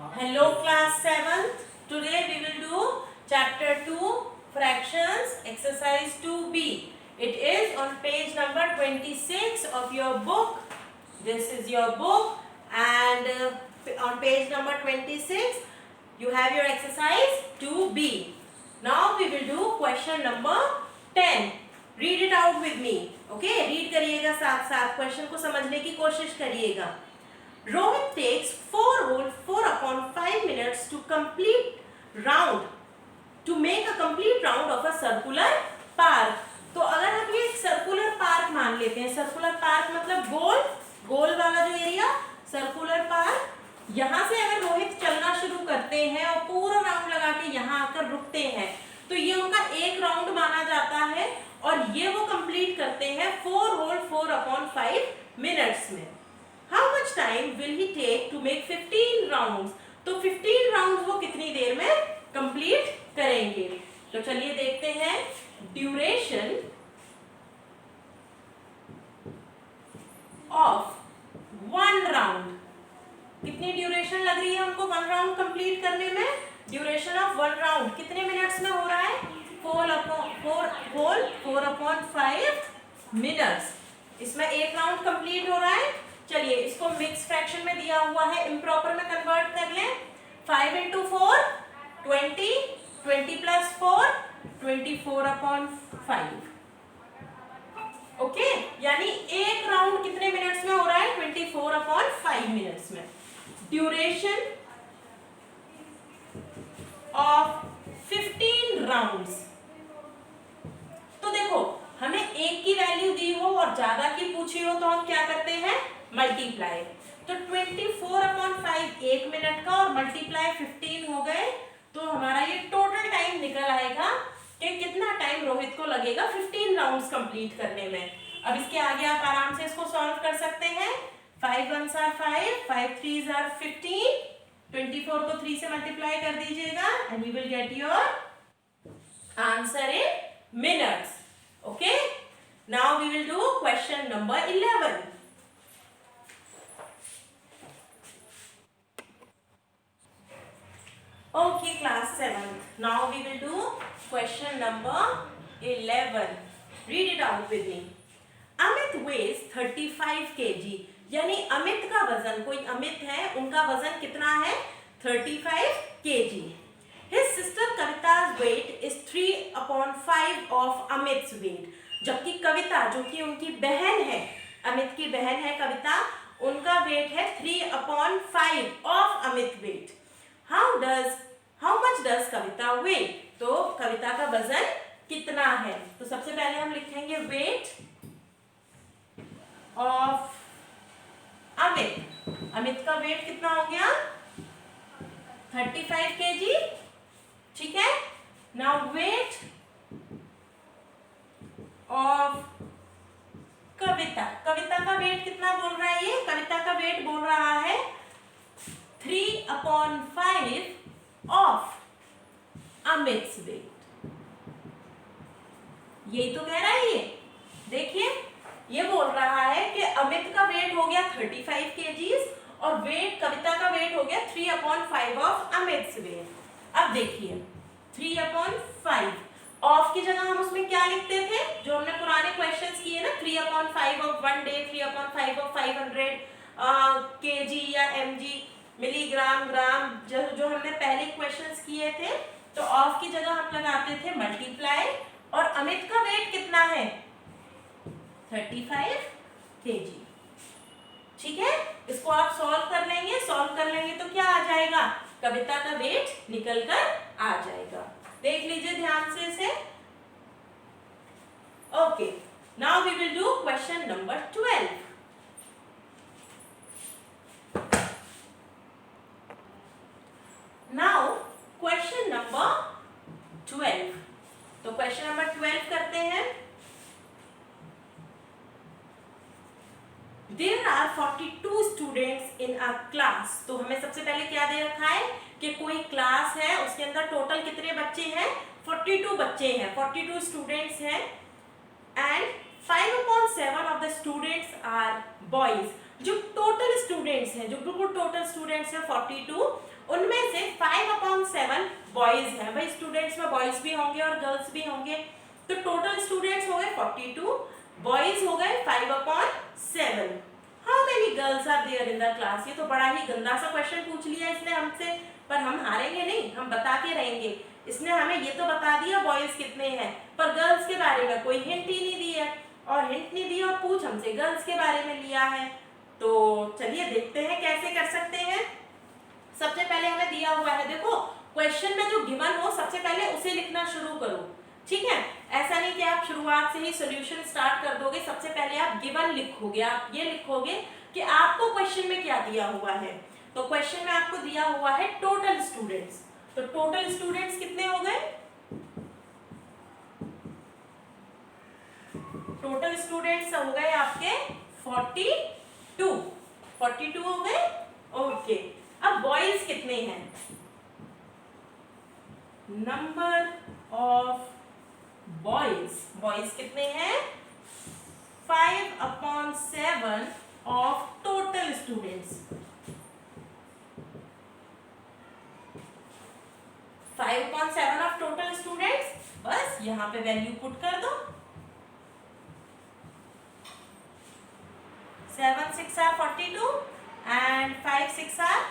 Hello class 7th. Today we will do chapter 2 fractions exercise 2b. It is on page number 26 of your book. This is your book and on page number 26 you have your exercise 2b. Now we will do question number 10. Read it out with me. Okay, read करिएगा साथ साथ question को समझने की कोशिश करिएगा. Rohit takes 4 minutes to make a complete round of a circular park. तो अगर हम ये एक सर्कुलर पार्क मान लेते हैं, सर्कुलर पार्क मतलब गोल वाला जो एरिया, सर्कुलर पार्क, यहाँ से अगर रोहित चलना शुरू करते हैं और पूरा राउंड लगा के यहाँ आकर रुकते हैं तो ये उनका एक राउंड माना जाता है और ये वो कंप्लीट करते हैं 4 मिनट्स में. How much time will he take to make 15 rounds? तो 15 rounds वो कितनी देर में कंप्लीट करेंगे? तो चलिए देखते हैं. ड्यूरेशन ऑफ 1 राउंड, कितनी ड्यूरेशन लग रही है उनको 1 राउंड कंप्लीट करने में? ड्यूरेशन ऑफ 1 राउंड कितने मिनट्स में हो रहा है? 4/5 मिनट्स. इसमें एक राउंड कंप्लीट हो रहा है. चलिए इसको मिक्स फ्रैक्शन में दिया हुआ है, इम्प्रॉपर में कन्वर्ट कर लें. 5 into 4 20, 20 plus 4 24/5. ओके, यानी एक राउंड कितने मिनट्स में हो रहा है? 24/5 मिनट्स में. Duration of 15 rounds. तो देखो हमें एक की वैल्यू दी हो और ज्यादा की पूछी हो तो हम क्या करते हैं? मल्टीप्लाई. तो 24/5 1 मिनट का और मल्टीप्लाई 15 हो गए तो हमारा ये टोटल टाइम निकल आएगा कि कितना टाइम रोहित को लगेगा 15 राउंड्स कंप्लीट करने में. अब इसके आगे आप आराम से इसको सॉल्व कर सकते हैं. 5 1s are 5, 5 3s are 15, 24 को 3 से मल्टीप्लाई कर दीजिएगा and we will get your answer in minutes. Okay, now we will do question number 11. Okay, class 7th. Now we will do question number 11. Read it out with me. Amit weighs 35 kg. यानी अमित का वजन, कोई अमित है, उनका वजन कितना है? 35 kg. His sister Kavita's weight is 3/5 of Amit's weight. जबकि कविता जो कि उनकी बहन है, अमित की बहन है कविता, उनका वेट है 3/5 of Amit weight. How much does Kavita weigh? तो कविता का वजन कितना है? तो सबसे पहले हम लिखेंगे वेट ऑफ अमित. अमित का वेट कितना हो गया? 35 kg. ठीक है. नाउ वेट ऑफ कविता. कविता का वेट कितना बोल रहा है? ये कविता का वेट बोल रहा है 3/5 ऑफ अमित्स वेट. यही तो कह रहा है ये. देखिए ये बोल रहा है कि अमित का वेट हो गया 35 kgs और वेट कविता का वेट हो गया 3/5 ऑफ अमित्स वेट. अब देखिए 3/5 ऑफ की जगह हम उसमें क्या लिखते थे जो हमने पुराने क्वेश्चंस किए ना? 3/5 ऑफ 1 डे, 3/5 ऑफ 500 kg या mg, मिलीग्राम, ग्राम, जो हमने पहले क्वेश्चंस किए थे. तो ऑफ की जगह हम लगाते थे मल्टीप्लाई. और अमित का वेट कितना है? 35 kg. ठीक है, इसको आप सॉल्व कर लेंगे. सॉल्व कर लेंगे तो क्या आ जाएगा? कविता का वेट निकल कर आ जाएगा. देख लीजिए ध्यान से इसे. Okay, now we will do question number 12. Now question number 12. तो क्वेश्चन नंबर 12 करते हैं. There are 42 students in a class. तो हमें सबसे पहले क्या दे रखा है कि कोई क्लास है, उसके अंदर टोटल कितने बच्चे हैं? 42 बच्चे हैं, 42 स्टूडेंट्स हैं. And 5/7 of the students are boys. जो टोटल स्टूडेंट्स हैं, जो बिल्कुल टोटल स्टूडेंट्स हैं 42, उनमें से 5/7 बॉयज हैं। भाई स्टूडेंट्स में बॉयज भी होंगे और गर्ल्स भी होंगे, तो टोटल स्टूडेंट्स हो गए 42, बॉयज हो गए 5/7। How many girls are there in the class? ये तो बड़ा ही गंदा सा क्वेश्चन पूछ लिया इसने हमसे, पर हम हारेंगे नहीं, हम बता के रहेंगे। इसने हमें ये तो बता दिया बॉयज कितने हैं, पर गर्ल्स के बारे में कोई हिंट ही नहीं दी है, और हिंट नहीं दी और पूछ हमसे गर्ल्स के बारे में लिया है। तो चलिए देखते हैं कैसे कर सकते हैं। सबसे पहले हमें दिया हुआ है, देखो क्वेश्चन में जो गिवन हो सबसे पहले उसे लिखना शुरू करो, ठीक है। ऐसा नहीं कि आप शुरुआत से ही सॉल्यूशन स्टार्ट कर दोगे, सबसे पहले आप गिवन लिखोगे, आप ये लिखोगे कि आपको क्वेश्चन में क्या दिया हुआ है। तो क्वेश्चन में आपको दिया हुआ है टोटल स्टूडेंट्स, तो टोटल स्टूडेंट्स कितने हो गए? टोटल स्टूडेंट्स हो गए आपके 42 हो गए, ओके। अब बॉयज कितने हैं? नंबर ऑफ बॉयज कितने हैं? 5/7 of total students. 5/7 of total students, बस यहां पे वैल्यू पुट कर दो। 7 6 are 42 and 5 6 are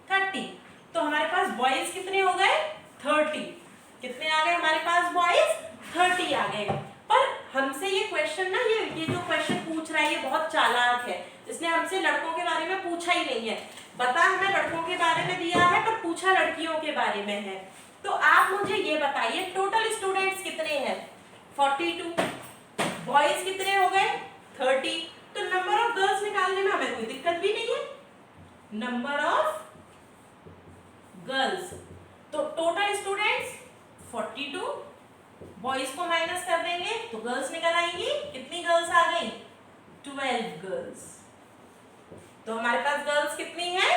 30। तो हमारे पास बॉयज कितने हो गए? 30। कितने आ गए हमारे पास बॉयज? 30 आ गए। पर हमसे ये क्वेश्चन ना, ये जो क्वेश्चन पूछ रहा है ये बहुत चालाक है। इसने हमसे लड़कों के बारे में पूछा ही नहीं है, बता हमें लड़कों के बारे में दिया है पर पूछा लड़कियों के बारे में है। तो आप मुझे ये बताइए टोटल स्टूडेंट्स कितने हैं? 42। बॉयज कितने हो गए? 30। तो नंबर ऑफ गर्ल्स निकालने में हमें कोई दिक्कत भी नहीं है। नंबर ऑफ गर्ल्स, तो टोटल स्टूडेंट्स 42, बॉयज को माइनस कर देंगे तो गर्ल्स निकल आएंगी। कितनी गर्ल्स आ गई? 12 गर्ल्स। तो हमारे पास गर्ल्स कितनी है?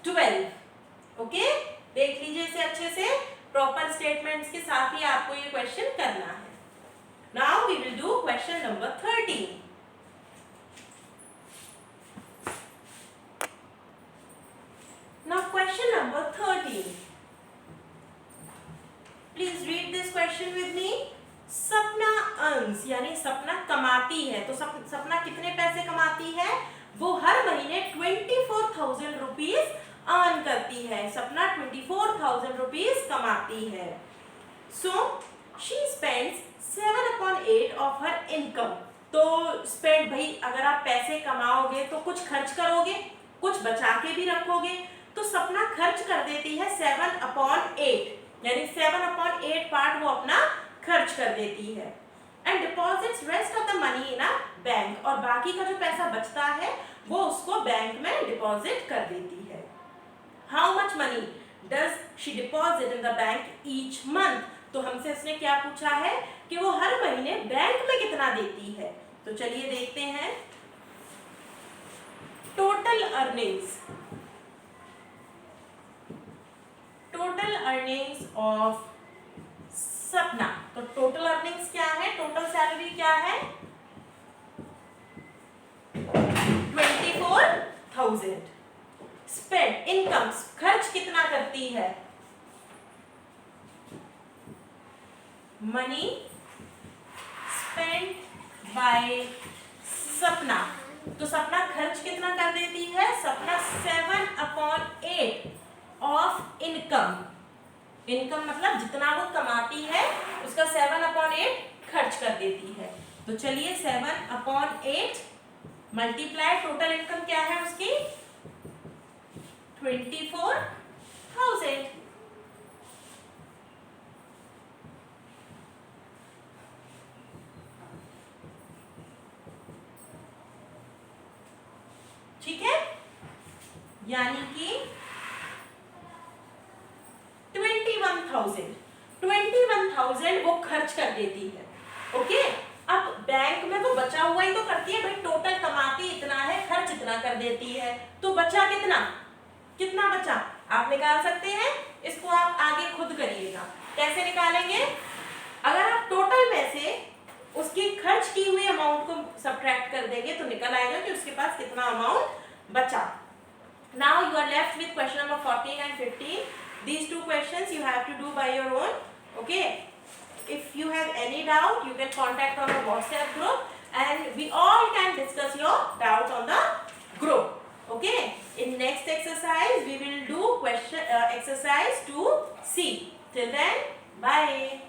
12। ओके, देख लीजिए इसे अच्छे से, प्रॉपर स्टेटमेंट्स के साथ ही आपको ये क्वेश्चन करना है। Now we will do question number 13। Now question number 13. Please read this question with me. सपना earns, यानी सपना कमाती है, तो सपना कितने पैसे कमाती है? वो हर महीने 24,000 रुपीज अर्न करती है। सपना 24,000 रुपीज कमाती है। So she spends 7/8 of her income। तो स्पेंड, भाई अगर आप पैसे कमाओगे तो कुछ खर्च करोगे, कुछ बचा के भी रखोगे, तो सपना खर्च कर देती है 7/8, यानी 7/8 पार्ट वो अपना खर्च कर देती है। And deposits rest of the money in a bank, और बाकी का जो पैसा बचता है वो उसको बैंक में डिपॉजिट कर देती है। How much money does she deposit in the bank each month? तो हमसे इसने क्या पूछा है कि वो हर महीने बैंक में कितना देती है। तो चलिए देखते हैं। Total earnings, total earnings of सपना, तो टोटल अर्निंग्स क्या है? टोटल सैलरी क्या है? 24,000। स्पेंड, इनकम, खर्च कितना करती है? मनी स्पेंड बाय सपना, तो सपना खर्च कितना कर देती है? सपना 7/8 ऑफ इनकम। इनकम मतलब जितना वो कमाती है उसका 7/8 खर्च कर देती है। तो चलिए 7/8 मल्टीप्लाई, टोटल इनकम क्या है उसकी? 24,000। ठीक है, यानी कि 21,000 वो खर्च कर देती है। ओके, अब बैंक में तो बचा हुआ ही तो करती है, भाई टोटल कमाती इतना है, खर्च इतना कर देती है, तो बचा कितना? कितना बचा आप निकाल सकते हैं। इसको आप आगे खुद करिएगा। कैसे निकालेंगे? अगर आप टोटल में से उसकी खर्च की हुई अमाउंट को सब्ट्रैक्ट कर देंगे तो निकल आएगा कि उसके पास कितना अमाउंट बचा. Now you are left with question number 14 and 15. These two questions you have to do by your own. Okay. If you have any doubt, you can contact on our WhatsApp group, and we all can discuss your doubt on the group. Okay. In next exercise, we will do question exercise 2C. Till then, bye.